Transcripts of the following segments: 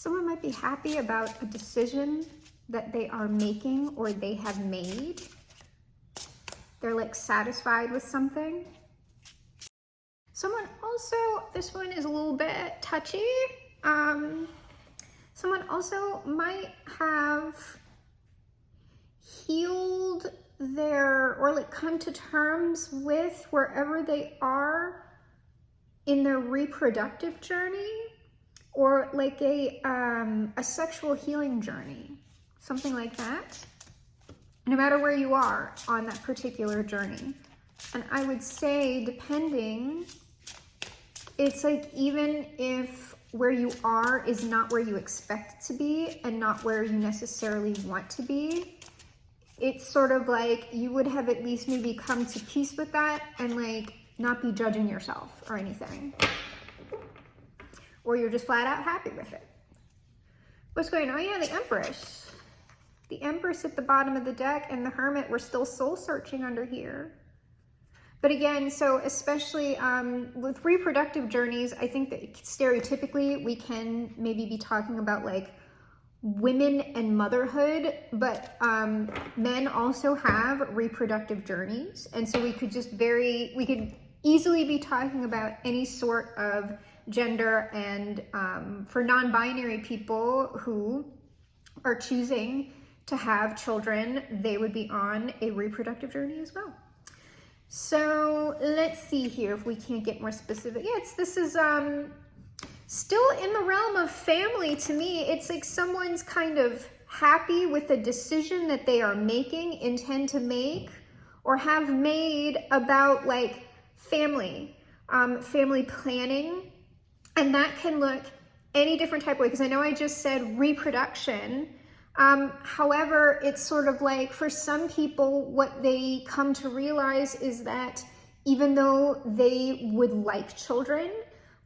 Someone might be happy about a decision that they are making or they have made. They're like satisfied with something. Someone also, this one is a little bit touchy. Someone also might have healed or like come to terms with wherever they are in their reproductive journey, or like a sexual healing journey, something like that. No matter where you are on that particular journey. And I would say, depending, it's like even if where you are is not where you expect it to be and not where you necessarily want to be, it's sort of like you would have at least maybe come to peace with that and like not be judging yourself or anything. Or you're just flat out happy with it. What's going on? Yeah, the Empress. The Empress at the bottom of the deck and the Hermit, we're still soul searching under here. But again, so especially with reproductive journeys, I think that stereotypically we can maybe be talking about like women and motherhood, but men also have reproductive journeys. And so we could easily be talking about any sort of gender, and for non-binary people who are choosing to have children, they would be on a reproductive journey as well. So let's see here if we can't get more specific. Yeah, this is still in the realm of family to me. It's like someone's kind of happy with a decision that they are making, intend to make, or have made about like family, family planning. And that can look any different type of way, because I know I just said reproduction. However, it's sort of like for some people, what they come to realize is that even though they would like children,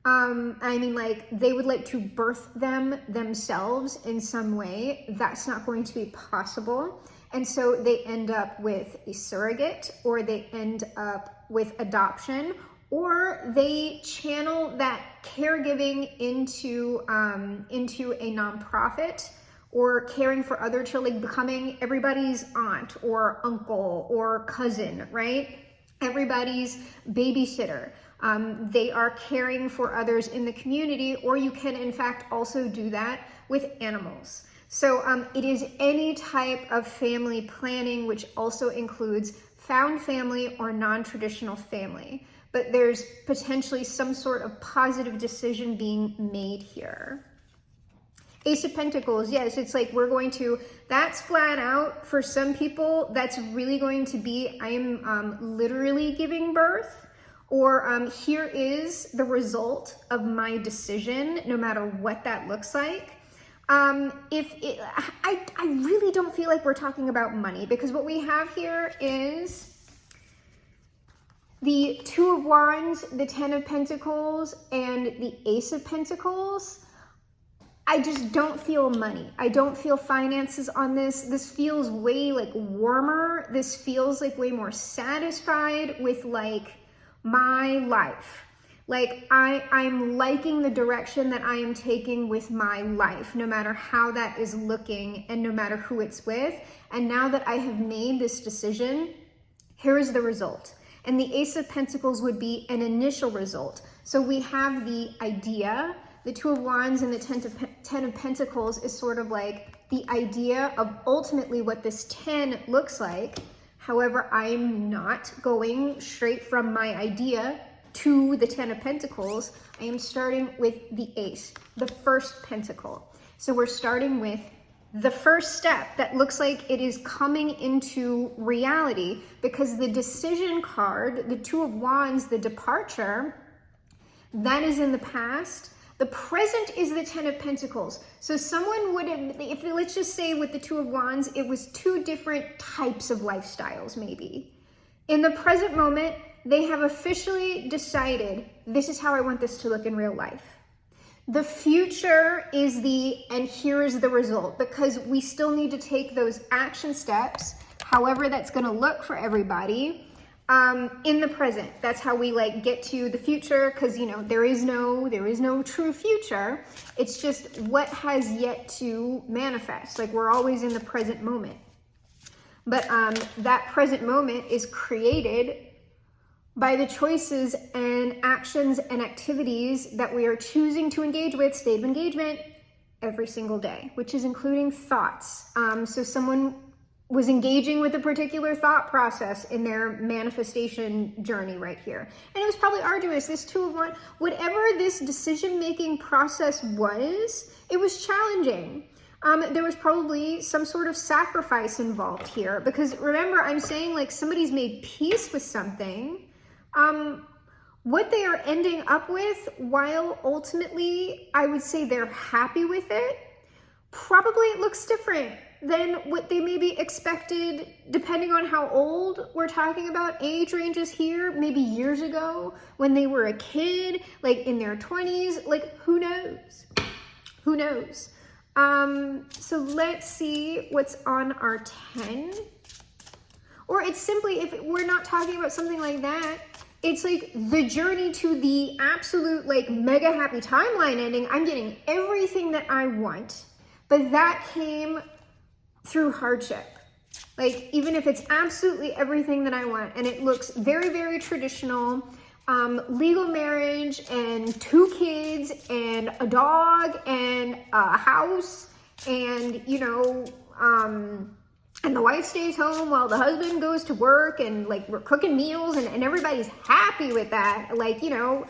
I mean, like they would like to birth them themselves in some way, that's not going to be possible. And so they end up with a surrogate, or they end up with adoption, or they channel that caregiving into a nonprofit, or caring for other children, becoming everybody's aunt or uncle or cousin, right? Everybody's babysitter. They are caring for others in the community, or you can in fact also do that with animals. So it is any type of family planning, which also includes found family or non-traditional family. But there's potentially some sort of positive decision being made here. Ace of Pentacles, yes, it's like that's flat out, for some people, that's really going to be, I am literally giving birth, or here is the result of my decision, no matter what that looks like. I really don't feel like we're talking about money, because what we have here is the Two of Wands, the Ten of Pentacles, and the Ace of Pentacles. I just don't feel money. I don't feel finances on this. This feels way like warmer. This feels like way more satisfied with like my life. Like I'm liking the direction that I am taking with my life, no matter how that is looking and no matter who it's with. And now that I have made this decision, here is the result. And the Ace of Pentacles would be an initial result. So we have the idea. The Two of Wands and the Ten of Pentacles is sort of like the idea of ultimately what this 10 looks like. However, I'm not going straight from my idea to the Ten of Pentacles. I am starting with the Ace, the first pentacle. So we're starting with the first step that looks like it is coming into reality, because the decision card, the Two of Wands, the departure, that is in the past. The present is the Ten of Pentacles. So someone would have, if let's just say with the Two of Wands, it was two different types of lifestyles maybe. In the present moment, they have officially decided, this is how I want this to look in real life. The future is and here is the result, because we still need to take those action steps, however that's gonna look for everybody, in the present. That's how we like get to the future, because you know there is no true future. It's just what has yet to manifest. Like we're always in the present moment. But that present moment is created by the choices and actions and activities that we are choosing to engage with, state of engagement, every single day, which is including thoughts. So someone was engaging with a particular thought process in their manifestation journey right here. And it was probably arduous, this 2 of 1, whatever this decision-making process was, it was challenging. There was probably some sort of sacrifice involved here, because remember, I'm saying like somebody's made peace with something. What they are ending up with, while ultimately I would say they're happy with it, probably it looks different than what they maybe expected, depending on how old we're talking about. Age ranges here, maybe years ago when they were a kid, like in their 20s, like who knows? Who knows? So let's see what's on our 10. Or it's simply, if we're not talking about something like that, it's like the journey to the absolute like mega happy timeline ending. I'm getting everything that I want, but that came through hardship. Like even if it's absolutely everything that I want and it looks very, very traditional, legal marriage and 2 kids and a dog and a house and, you know, and the wife stays home while the husband goes to work and like we're cooking meals and everybody's happy with that. Like, you know,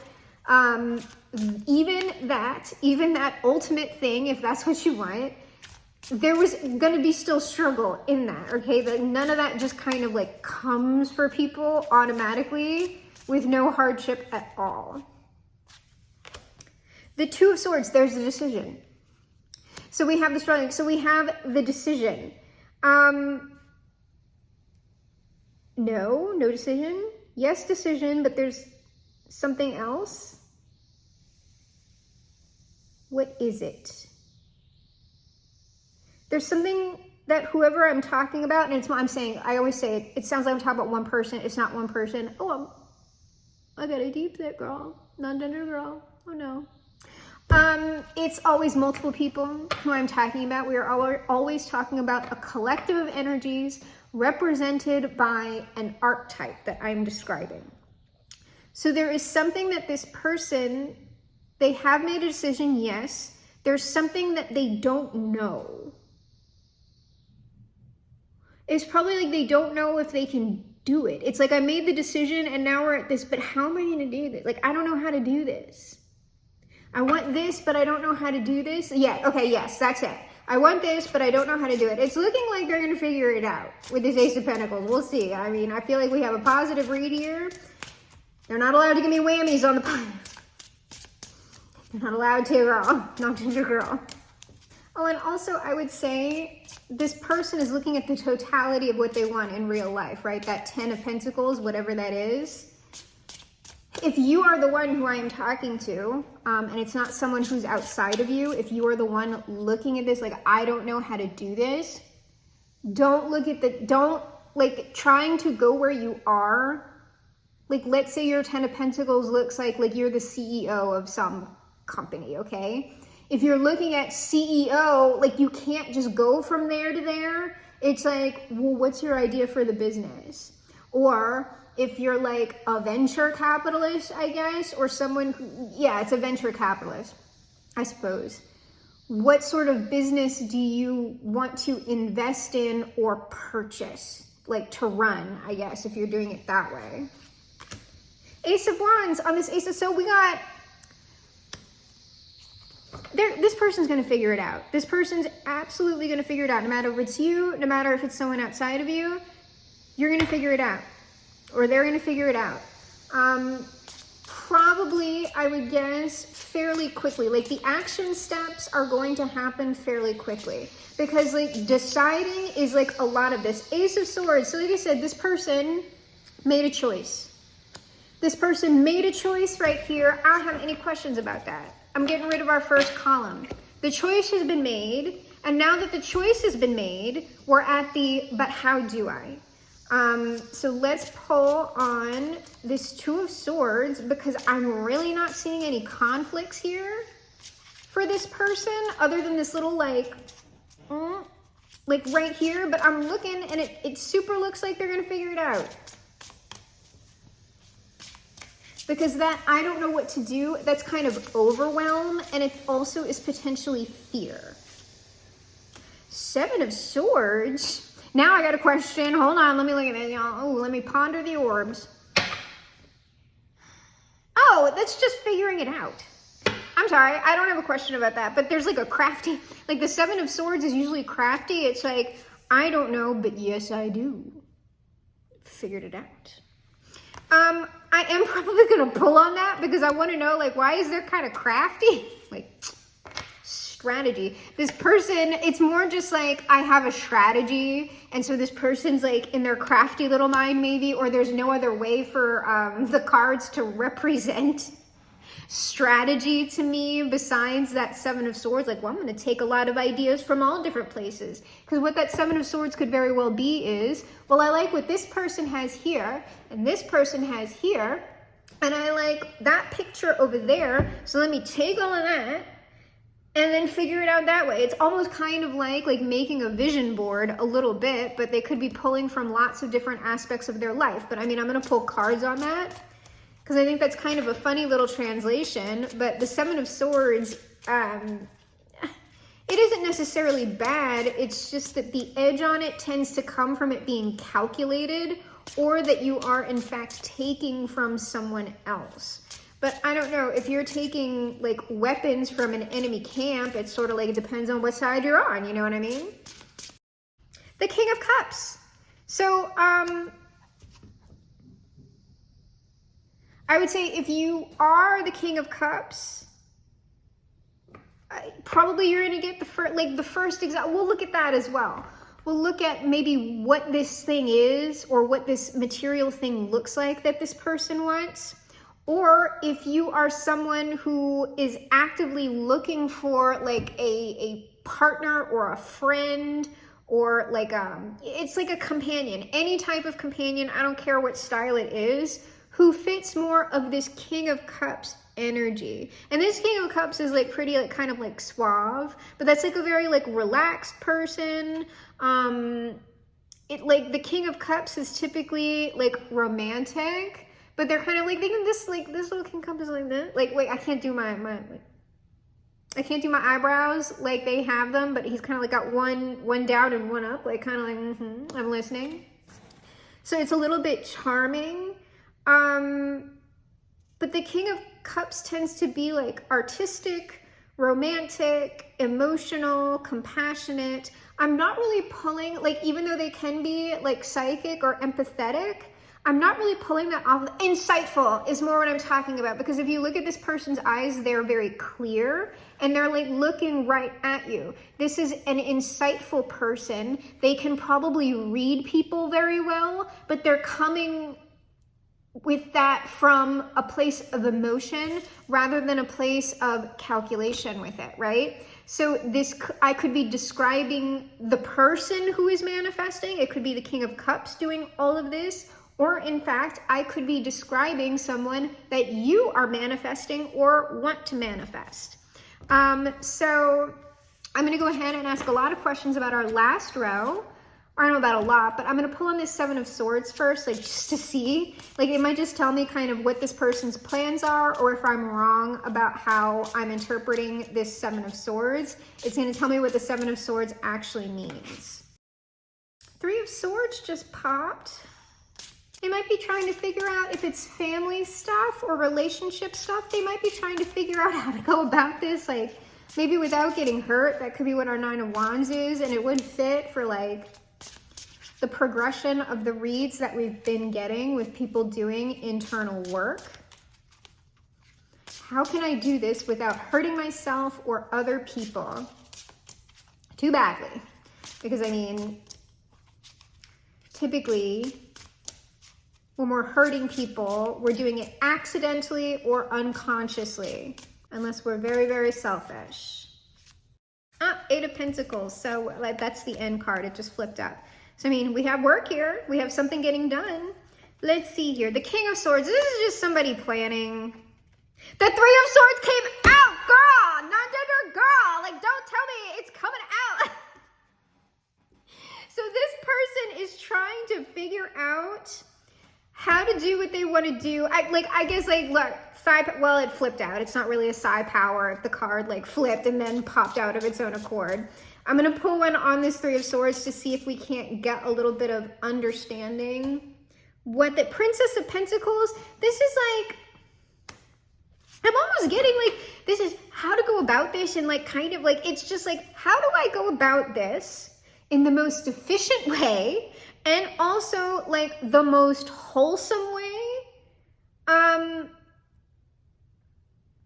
even that ultimate thing, if that's what you want, there was going to be still struggle in that. Okay. But none of that just kind of like comes for people automatically with no hardship at all. The 2 of Swords, there's the decision. So we have the struggling. So we have the decision. No decision. Yes, decision, but there's something else. What is it? There's something that whoever I'm talking about, and it's, I'm saying, I always say it, it sounds like I'm talking about one person. It's not one person. Oh, I got a deep set girl, non-gender girl. Oh no. It's always multiple people who I'm talking about. We are always talking about a collective of energies represented by an archetype that I'm describing. So there is something that this person, they have made a decision, yes. There's something that they don't know. It's probably like they don't know if they can do it. It's like I made the decision and now we're at this, but how am I going to do this? Like, I don't know how to do this. I want this, but I don't know how to do this. Yeah, okay, yes, that's it. I want this, but I don't know how to do it. It's looking like they're going to figure it out with this Ace of Pentacles. We'll see. I mean, I feel like we have a positive read here. They're not allowed to give me whammies on the positive. They're not allowed to, girl. Not ginger girl. Oh, and also I would say this person is looking at the totality of what they want in real life, right? That 10 of Pentacles, whatever that is. If you are the one who I am talking to, and it's not someone who's outside of you, if you are the one looking at this, like, I don't know how to do this, don't look at don't, like, trying to go where you are. Like, let's say your 10 of Pentacles looks like you're the CEO of some company, okay? If you're looking at CEO, like, you can't just go from there to there. It's like, well, what's your idea for the business? Or if you're like a venture capitalist, I guess, or someone who, yeah, it's a venture capitalist, I suppose. What sort of business do you want to invest in or purchase? Like to run, I guess, if you're doing it that way. Ace of Wands on this Ace of, so we got, this person's going to figure it out. This person's absolutely going to figure it out. No matter if it's you, no matter if it's someone outside of you, you're going to figure it out. Or they're going to figure it out. Probably, I would guess, fairly quickly. Like, the action steps are going to happen fairly quickly. Because, like, deciding is, like, a lot of this. Ace of Swords. So, like I said, this person made a choice. This person made a choice right here. I don't have any questions about that. I'm getting rid of our first column. The choice has been made. And now that the choice has been made, we're at the, but how do I? So let's pull on this Two of Swords, because I'm really not seeing any conflicts here for this person other than this little like right here, but I'm looking and it super looks like they're gonna figure it out. Because that, I don't know what to do, that's kind of overwhelm, and it also is potentially fear. Seven of Swords. Now I got a question. Hold on, let me look at it, y'all. Oh, let me ponder the orbs. Oh, that's just figuring it out. I'm sorry, I don't have a question about that, but there's like a crafty, like the Seven of Swords is usually crafty. It's like, I don't know, but yes, I do. Figured it out. I am probably gonna pull on that because I want to know, like, why is there kind of crafty? Like, strategy. This person, it's more just like, I have a strategy, and so this person's like in their crafty little mind maybe, or there's no other way for the cards to represent strategy to me besides that Seven of Swords. Like, well, I'm going to take a lot of ideas from all different places, because what that Seven of Swords could very well be is, well, I like what this person has here and this person has here, and I like that picture over there, so let me take all of that and then figure it out that way. It's almost kind of like making a vision board a little bit, but they could be pulling from lots of different aspects of their life. But I mean, I'm going to pull cards on that because I think that's kind of a funny little translation. But the Seven of Swords, it isn't necessarily bad. It's just that the edge on it tends to come from it being calculated, or that you are in fact taking from someone else. But I don't know, if you're taking like weapons from an enemy camp, it's sort of like, it depends on what side you're on, you know what I mean? The King of Cups. So, I would say if you are the King of Cups, probably you're gonna get the first example. We'll look at that as well. We'll look at maybe what this thing is, or what this material thing looks like that this person wants. Or if you are someone who is actively looking for like a partner or a friend, or like it's like a companion, any type of companion, I don't care what style it is, who fits more of this King of Cups energy. And this King of Cups is like pretty like kind of like suave, but that's like a very like relaxed person. It like the King of Cups is typically like romantic, but they're kind of like, this little King of Cups is like that. Like, wait, I can't do my I can't do my eyebrows like they have them, but he's kind of like got one down and one up, like kind of like, I'm listening. So it's a little bit charming. But the King of Cups tends to be like artistic, romantic, emotional, compassionate. I'm not really pulling, like, even though they can be like psychic or empathetic, I'm not really pulling that off. Insightful is more what I'm talking about, because if you look at this person's eyes, they're very clear and they're like looking right at you. This is an insightful person. They can probably read people very well, but they're coming with that from a place of emotion rather than a place of calculation with it, right? So this, I could be describing the person who is manifesting. It could be the King of Cups doing all of this. Or in fact, I could be describing someone that you are manifesting or want to manifest. So I'm going to go ahead and ask a lot of questions about our last row. I don't know about a lot, but I'm going to pull on this Seven of Swords first, like just to see. Like it might just tell me kind of what this person's plans are, or if I'm wrong about how I'm interpreting this Seven of Swords. It's going to tell me what the Seven of Swords actually means. Three of Swords just popped. They might be trying to figure out if it's family stuff or relationship stuff. They might be trying to figure out how to go about this, like maybe without getting hurt. That could be what our Nine of Wands is, and it would fit for like the progression of the reads that we've been getting with people doing internal work. How can I do this without hurting myself or other people too badly? Because I mean, typically, when we're hurting people, we're doing it accidentally or unconsciously, unless we're very, very selfish. Eight of Pentacles. So like that's the end card. It just flipped up. So, I mean, we have work here. We have something getting done. Let's see here. The King of Swords. This is just somebody planning. The Three of Swords came out, girl. Non-gender girl. Like, don't tell me it's coming out. So this person is trying to figure out how to do what they want to do. I guess, like, look, well, it flipped out. It's not really a psi power if the card, like, flipped and then popped out of its own accord. I'm going to pull one on this Three of Swords to see if we can't get a little bit of understanding. What the Princess of Pentacles, this is like, I'm almost getting like, this is how to go about this, and like kind of like, it's just like, how do I go about this in the most efficient way and also like the most wholesome way?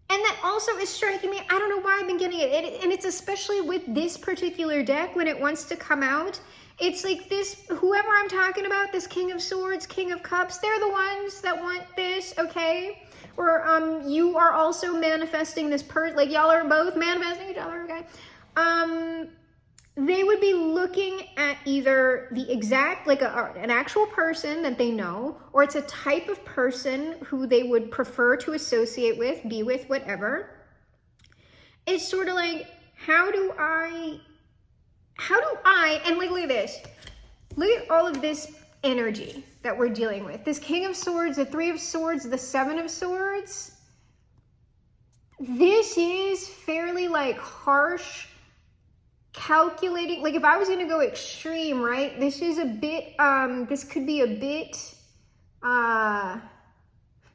And that also is striking me. I don't know why I've been getting it. And it's especially with this particular deck when it wants to come out. It's like this, whoever I'm talking about, this King of Swords, King of Cups, they're the ones that want this, okay? Or you are also manifesting this like y'all are both manifesting each other, okay? They would be looking at either the exact, like an actual person that they know, or it's a type of person who they would prefer to associate with, be with, whatever. It's sort of like, how do I, and like, look at this. Look at all of this energy that we're dealing with. This King of Swords, the Three of Swords, the Seven of Swords. This is fairly like harsh, calculating. Like if I was going to go extreme, right? This is a bit, this could be a bit,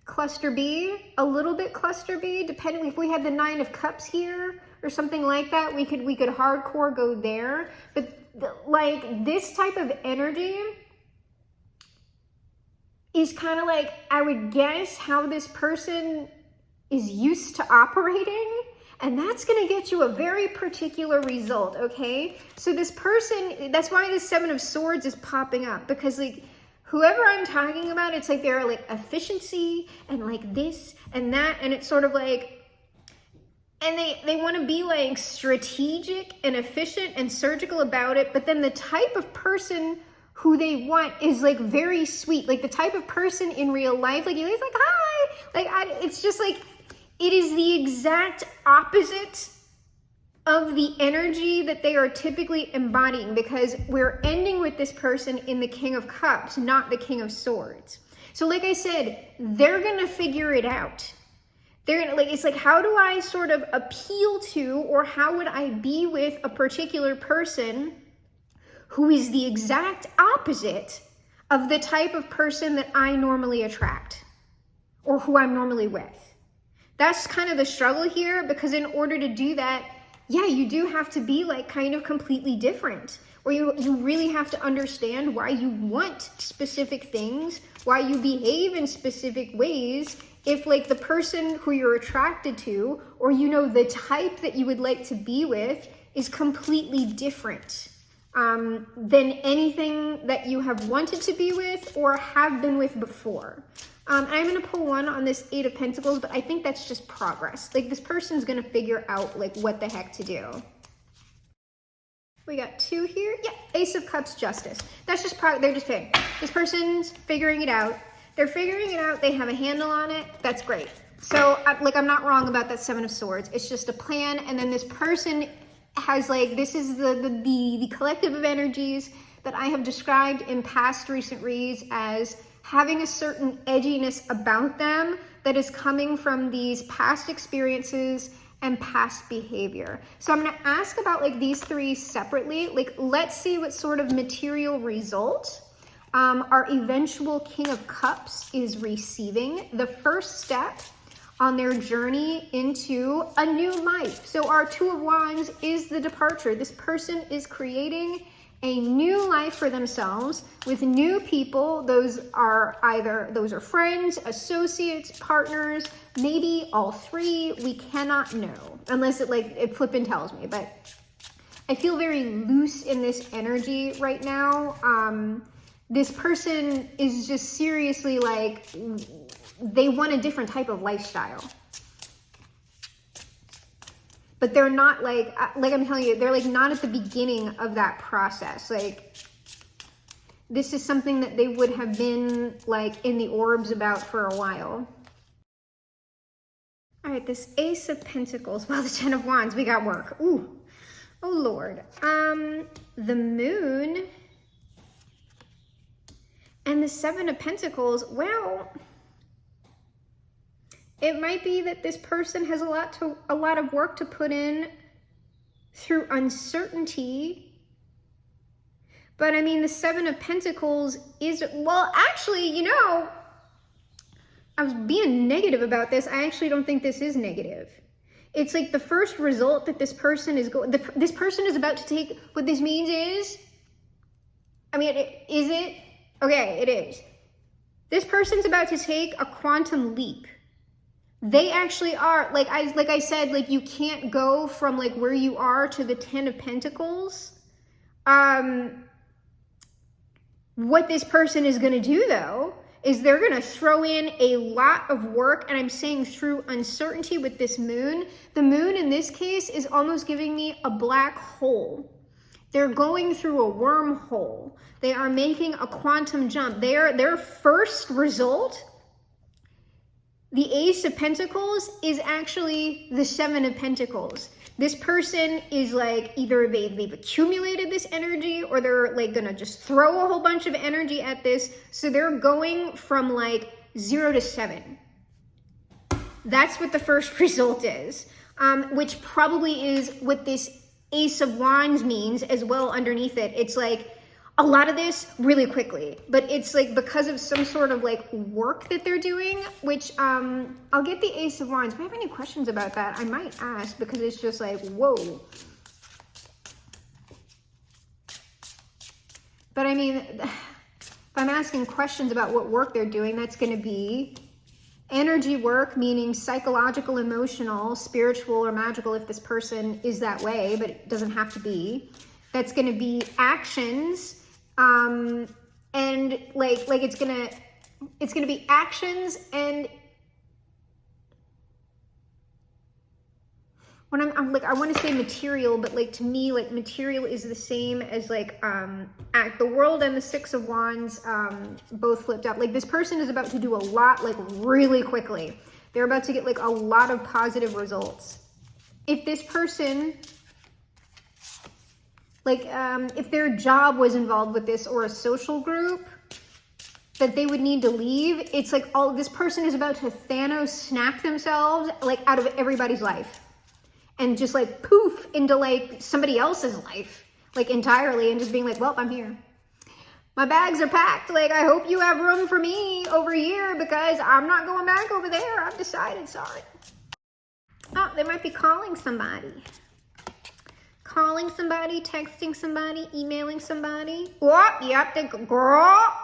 cluster B, a little bit cluster B, depending if we had the Nine of Cups here or something like that, we could hardcore go there. But like this type of energy is kind of like, I would guess how this person is used to operating, and that's going to get you a very particular result, okay? So this person, that's why the Seven of Swords is popping up, because like whoever I'm talking about, it's like they're like efficiency and like this and that, and it's sort of like, and they want to be like strategic and efficient and surgical about it, but then the type of person who they want is like very sweet, like the type of person in real life, like he's like, hi, like it's just like, it is the exact opposite of the energy that they are typically embodying, because we're ending with this person in the King of Cups, not the King of Swords. So like I said, they're gonna figure it out. They're gonna, like, it's like, how do I sort of appeal to, or how would I be with a particular person who is the exact opposite of the type of person that I normally attract or who I'm normally with? That's kind of the struggle here, because in order to do that, yeah, you do have to be like kind of completely different, or you really have to understand why you want specific things, why you behave in specific ways. If like the person who you're attracted to, or you know the type that you would like to be with, is completely different than anything that you have wanted to be with or have been with before. I'm going to pull one on this Eight of Pentacles, but I think that's just progress. Like this person's going to figure out like what the heck to do. We got two here. Yeah, Ace of Cups, Justice. That's just they're just saying this person's figuring it out. They're figuring it out. They have a handle on it. That's great. So like, I'm not wrong about that Seven of Swords. It's just a plan. And then this person has like, this is the collective of energies that I have described in past recent reads as having a certain edginess about them that is coming from these past experiences and past behavior. So I'm going to ask about like these three separately. Like, let's see what sort of material result our eventual King of Cups is receiving. The first step on their journey into a new life. So our Two of Wands is the departure. This person is creating a new life for themselves with new people. Those are friends, associates, partners, maybe all three. We cannot know unless it flippin' tells me, but I feel very loose in this energy right now. This person is just seriously like, they want a different type of lifestyle. But they're not like I'm telling you, they're like not at the beginning of that process. Like this is something that they would have been like in the orbs about for a while. All right, this Ace of Pentacles, well, the Ten of Wands, we got work. Ooh, oh Lord. The Moon and the Seven of Pentacles, well, it might be that this person has a lot of work to put in through uncertainty. But I mean, the Seven of Pentacles is, well, actually, you know, I was being negative about this. I actually don't think this is negative. It's like the first result that this person is going, this person is about to take, what this means is, I mean, is it? Okay, it is. This person's about to take a quantum leap. They actually are, like I said, like you can't go from like where you are to the Ten of Pentacles. What this person is going to do, though, is they're going to throw in a lot of work, and I'm saying through uncertainty with this moon. The moon in this case is almost giving me a black hole. They're going through a wormhole. They are making a quantum jump. Their first result, the Ace of Pentacles, is actually the Seven of Pentacles. This person is like, either they've accumulated this energy, or they're like gonna just throw a whole bunch of energy at this. So they're going from like 0 to 7. That's what the first result is, which probably is what this Ace of Wands means as well underneath it. It's like a lot of this really quickly, but it's like because of some sort of like work that they're doing, which I'll get the Ace of Wands. If I have any questions about that, I might ask, because it's just like, whoa. But I mean, if I'm asking questions about what work they're doing, that's going to be energy work, meaning psychological, emotional, spiritual, or magical if this person is that way, but it doesn't have to be. That's going to be actions. And like it's gonna be actions, and when I'm like, I want to say material, but like to me, like material is the same as like the World and the Six of Wands, both flipped up. Like this person is about to do a lot, like really quickly. They're about to get like a lot of positive results. If this person, like, if their job was involved with this, or a social group that they would need to leave, it's like, oh, this person is about to Thanos snap themselves like out of everybody's life and just like poof into like somebody else's life, like entirely, and just being like, well, I'm here. My bags are packed. Like, I hope you have room for me over here, because I'm not going back over there. I've decided, sorry. Oh, they might be calling somebody. Calling somebody, texting somebody, emailing somebody. What? Yep, they girl.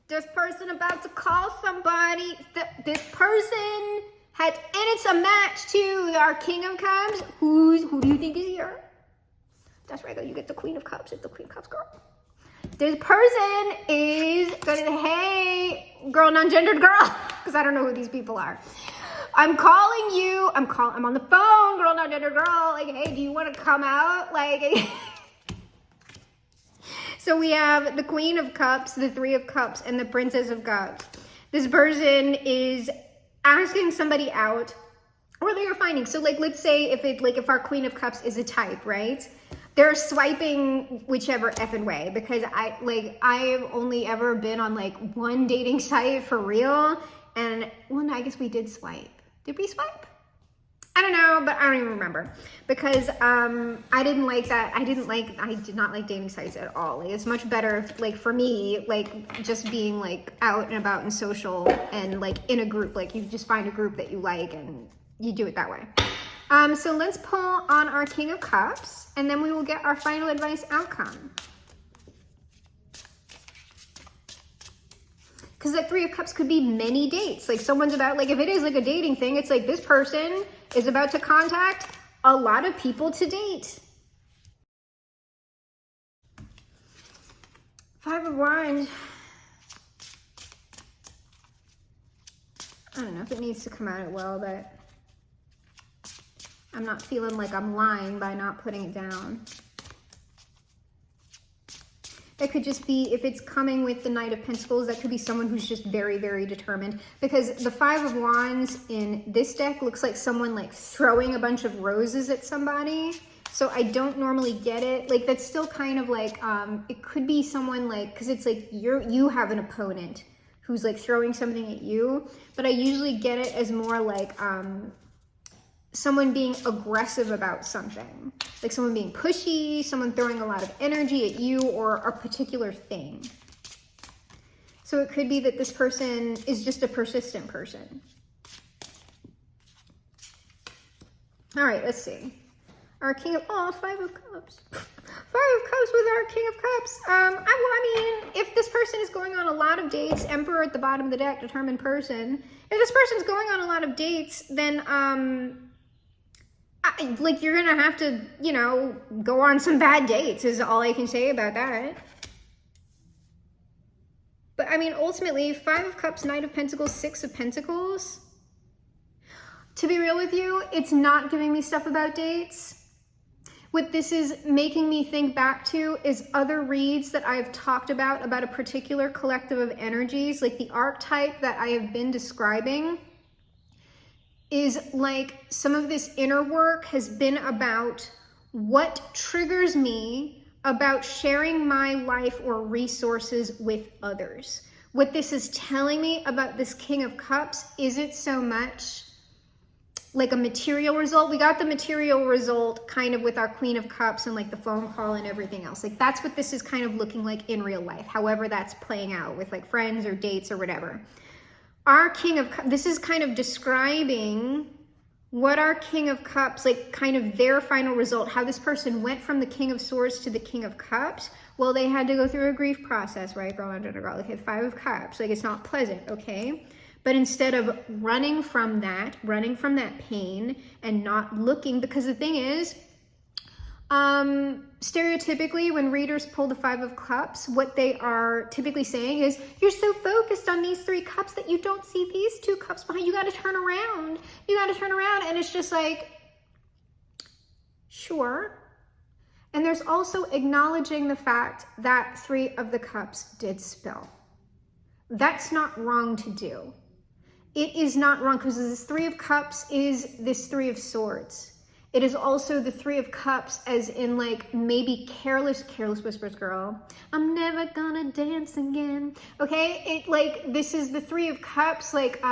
This person about to call somebody. This person had, and it's a match to our King of Cups. Who do you think is here? That's right, though. You get the Queen of Cups. It's the Queen of Cups, girl. This person is gonna, hey, girl, non-gendered girl, because I don't know who these people are. I'm calling you. I'm on the phone, girl, non-gendered girl. Like, hey, do you want to come out? Like, so we have the Queen of Cups, the Three of Cups, and the Princess of Cups. This person is asking somebody out, or they are finding. So like, let's say if our Queen of Cups is a type, right? They're swiping whichever effing way, because I've only ever been on like one dating site for real. And well, no, I guess we did swipe. Did we swipe? I don't know, but I don't even remember, because I didn't like that. I did not like dating sites at all. Like, it's much better, like for me, like just being like out and about and social, and like in a group, like you just find a group that you like and you do it that way. So let's pull on our King of Cups, and then we will get our final advice outcome. Because that Three of Cups could be many dates. Like someone's about, like if it is like a dating thing, it's like this person is about to contact a lot of people to date. Five of Wands. I don't know if it needs to come out well, but I'm not feeling like I'm lying by not putting it down. That could just be, if it's coming with the Knight of Pentacles, that could be someone who's just very, very determined. Because the Five of Wands in this deck looks like someone like throwing a bunch of roses at somebody. So I don't normally get it. Like, that's still kind of like, it could be someone like, because it's like you have an opponent who's like throwing something at you. But I usually get it as more like someone being aggressive about something. Like someone being pushy, someone throwing a lot of energy at you or a particular thing. So it could be that this person is just a persistent person. All right, let's see. Our King of, Five of Cups. Five of Cups with our King of Cups. I mean, if this person is going on a lot of dates, Emperor at the bottom of the deck, determined person. If this person's going on a lot of dates, then, like, you're gonna have to, you know, go on some bad dates is all I can say about that. But I mean, ultimately, Five of Cups, Knight of Pentacles, Six of Pentacles. To be real with you, it's not giving me stuff about dates. What this is making me think back to is other reads that I've talked about a particular collective of energies, like the archetype that I have been describing is like some of this inner work has been about what triggers me about sharing my life or resources with others. What this is telling me about this King of Cups isn't so much like a material result. We got the material result kind of with our Queen of Cups and like the phone call and everything else. Like that's what this is kind of looking like in real life, however that's playing out with like friends or dates or whatever. Our King of Cups, this is kind of describing what our King of Cups, like kind of their final result, how this person went from the King of Swords to the King of Cups. Well, they had to go through a grief process, right? Girl, girl, okay, Five of Cups, like it's not pleasant, okay? But instead of running from that pain and not looking, because the thing is, stereotypically, when readers pull the Five of Cups, what they are typically saying is, you're so focused on these three cups that you don't see these two cups behind. You got to turn around. You got to turn around. And it's just like, sure. And there's also acknowledging the fact that Three of the Cups did spill. That's not wrong to do. It is not wrong, because this Three of Cups is this Three of Swords. It is also the Three of Cups as in like maybe careless whispers, girl. I'm never gonna dance again. Okay, it like this is the Three of Cups, like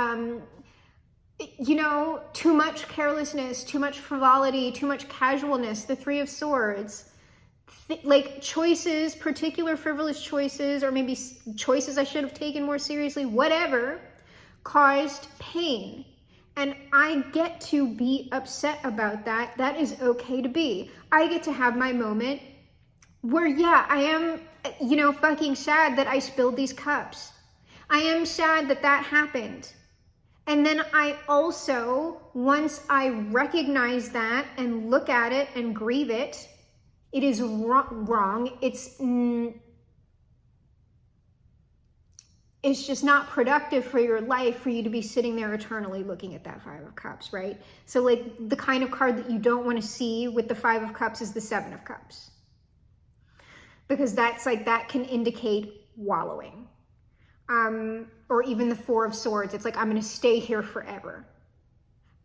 you know, too much carelessness, too much frivolity, too much casualness. The Three of Swords, like choices, particular frivolous choices, or maybe choices I should have taken more seriously, whatever, caused pain. And I get to be upset about that. That is okay to be. I get to have my moment where, yeah, I am, you know, fucking sad that I spilled these cups. I am sad that that happened. And then I also, once I recognize that and look at it and grieve it, it is wrong. It's just not productive for your life for you to be sitting there eternally looking at that Five of Cups, right? So like the kind of card that you don't want to see with the Five of Cups is the Seven of Cups. Because that's like, that can indicate wallowing. Or even the Four of Swords. It's like, I'm going to stay here forever.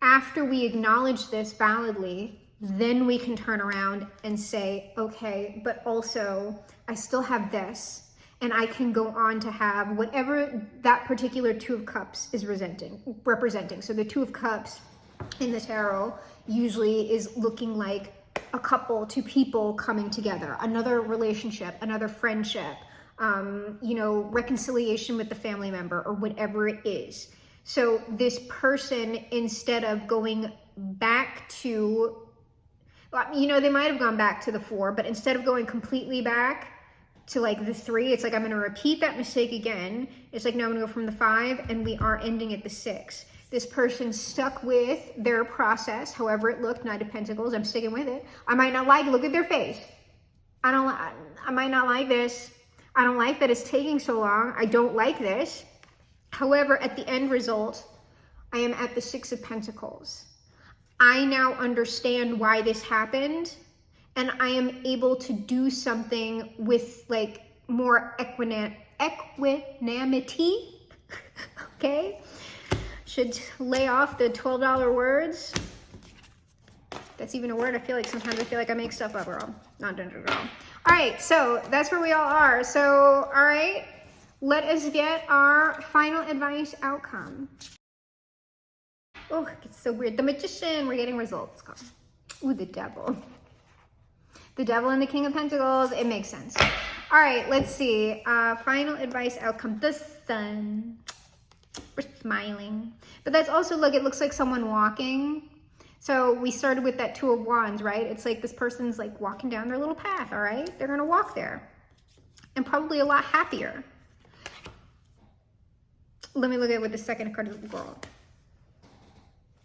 After we acknowledge this validly, then we can turn around and say, okay, but also I still have this. And I can go on to have whatever that particular Two of Cups is representing. So the Two of Cups in the tarot usually is looking like a couple, two people coming together, another relationship, another friendship, you know, reconciliation with the family member or whatever it is. So this person, instead of going back to, you know, they might have gone back to the Four, but instead of going completely back to like the Three, it's like, I'm going to repeat that mistake again. It's like, no, I'm going to go from the Five, and we are ending at the Six. This person stuck with their process, however it looked, Knight of Pentacles. I'm sticking with it. I might not like, look at their face. I might not like this. I don't like that it's taking so long. I don't like this. However, at the end result, I am at the Six of Pentacles. I now understand why this happened, and I am able to do something with like more equanimity. Okay, should lay off the $12 words. That's even a word. I feel like I make stuff up, girl. Not doing it at all. All right, so that's where we all are. So, all right, let us get our final advice outcome. Oh, it's so weird. The Magician, we're getting results. Ooh, the Devil. The Devil and the King of Pentacles, it makes sense. All right, let's see. Final advice outcome, the Sun. We're smiling. But that's also, look, it looks like someone walking. So we started with that Two of Wands, right? It's like this person's like walking down their little path, all right? They're gonna walk there. And probably a lot happier. Let me look at what the second card of the world.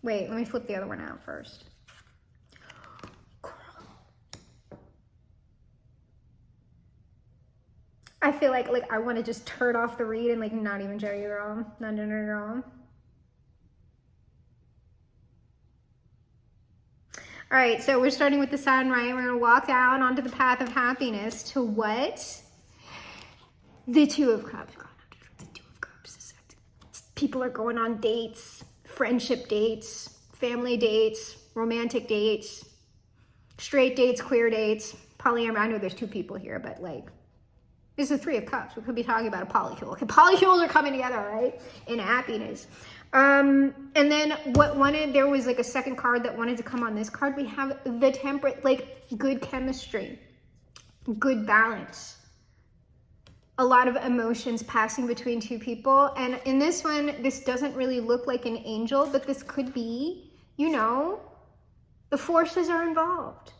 Wait, let me flip the other one out first. I feel like I want to just turn off the read and like not even show you, girl. No, girl. All right, so we're starting with the Sun, right? We're gonna walk down onto the path of happiness to what? The Two of Cups. The Two of Cups. People are going on dates, friendship dates, family dates, romantic dates, straight dates, queer dates, polyamory. I know there's two people here, but like, this is the Three of Cups. We could be talking about a polycule. Okay, polycules are coming together, right? In happiness. And then there was like a second card that wanted to come on this card. We have the Temperate, like good chemistry, good balance, a lot of emotions passing between two people. And in this one, this doesn't really look like an angel, but this could be, you know, the forces are involved,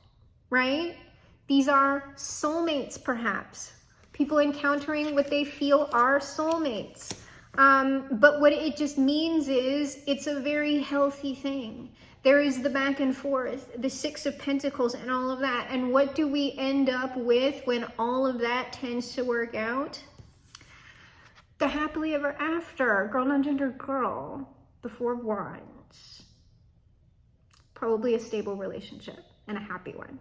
right? These are soulmates, perhaps. People encountering what they feel are soulmates. But what it just means is it's a very healthy thing. There is the back and forth, the Six of Pentacles and all of that. And what do we end up with when all of that tends to work out? The happily ever after, girl, non-gender girl, the Four of Wands. Probably a stable relationship and a happy one.